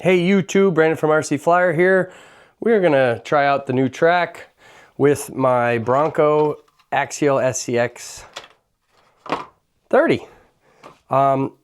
Hey YouTube, Brandon from RC Flyer here. We're gonna try out the new track with my Bronco Axial SCX30.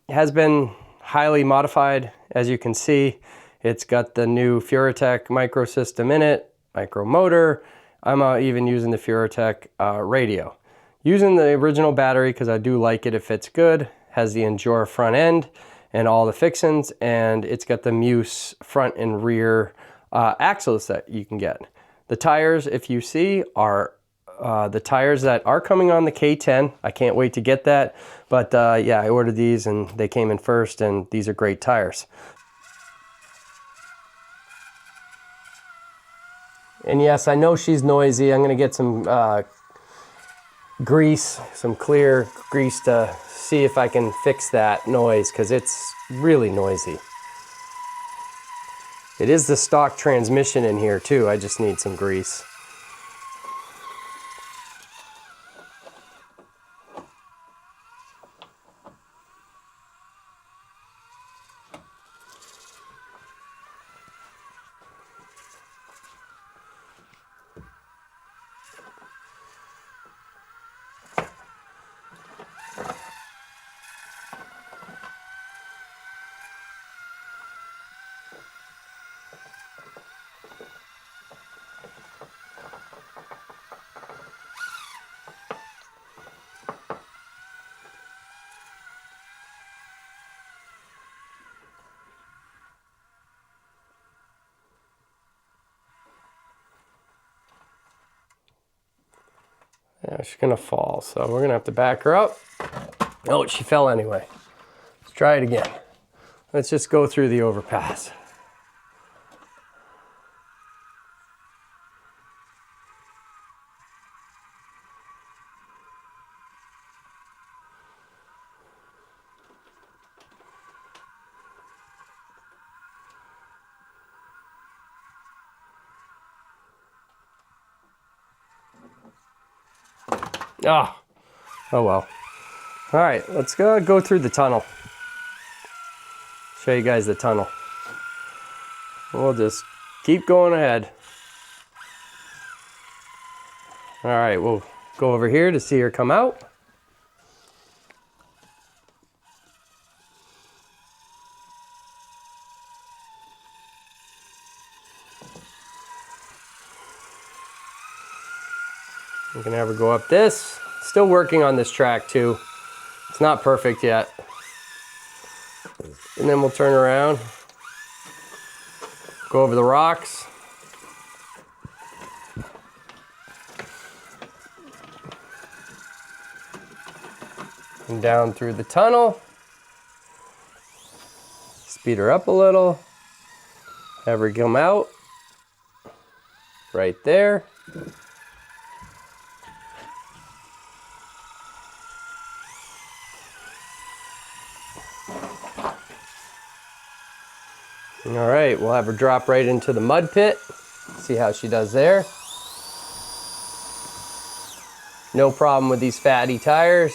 Has been highly modified, as you can see. It's got the new Furatech micro system in it, micro motor. I'm even using the Furatech radio. Using the original battery because I do like it, it fits good. Has the Endure front end and all the fixins, and it's got the Muse front and rear axles that you can get. The tires, if you see, are the tires that are coming on the K10. I can't wait to get that, but yeah, I ordered these and they came in first, and these are great tires. And yes, I know she's noisy. I'm gonna get some grease, some clear grease to see if I can fix that noise, because it's really noisy. It is the stock transmission in here too. I just need some grease. Yeah, she's gonna fall, so we're gonna have to back her up. Oh, she fell anyway. Let's try it again. Let's just go through the overpass. Oh, oh well. All right, let's go through the tunnel. Show you guys the tunnel. We'll just keep going ahead. All right, we'll go over here to see her come out. We can have her go up this. Still working on this track too. It's not perfect yet. And then we'll turn around, go over the rocks. And down through the tunnel. Speed her up a little. Have her come out. Right there. All right, we'll have her drop right into the mud pit. See how she does there. No problem with these fatty tires.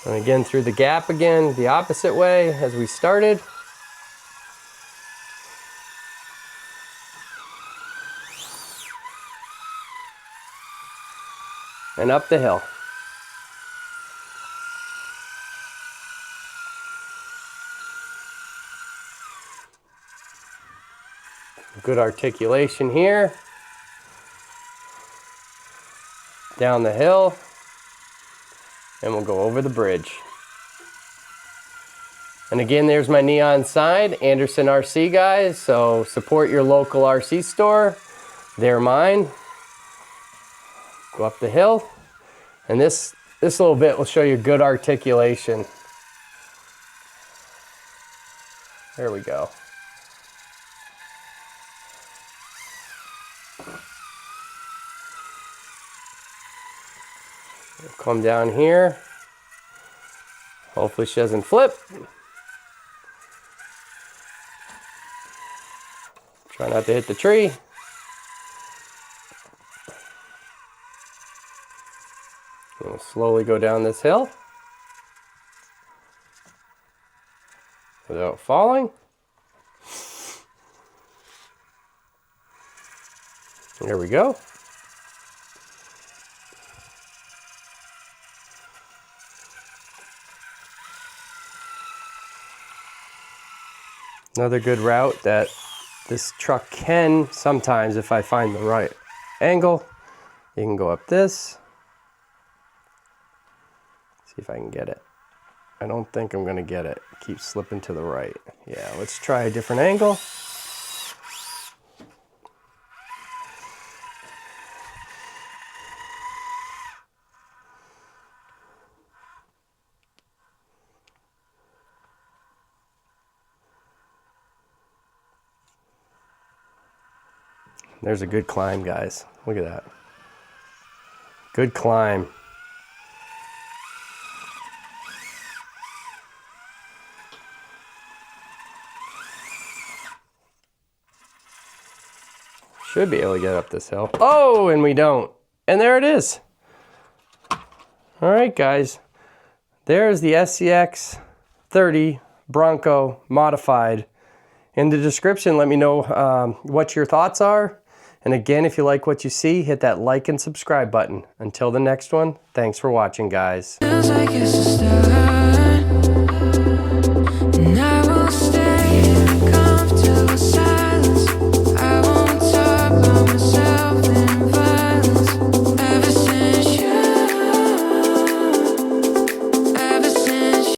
And again, through the gap again, the opposite way as we started. And up the hill. Good articulation here. Down the hill. And we'll go over the bridge. And again, there's my neon sign, Anderson RC guys. So support your local RC store. They're mine. Go up the hill. And this little bit will show you good articulation. There we go. Come down here. Hopefully she doesn't flip. Try not to hit the tree. We'll slowly go down this hill. without falling. There we go. Another good route that this truck can sometimes, if I find the right angle, you can go up this. See if I can get it. I don't think I'm gonna get it. Keep slipping to the right. Yeah, let's try a different angle. There's a good climb, guys. Look at that. Good climb. Should be able to get up this hill. Oh, and we don't. And there it is. All right, guys. There's the SCX30 Bronco modified. In the description, let me know what your thoughts are. And again, if you like what you see, hit that like and subscribe button. Until the next one, thanks for watching, guys.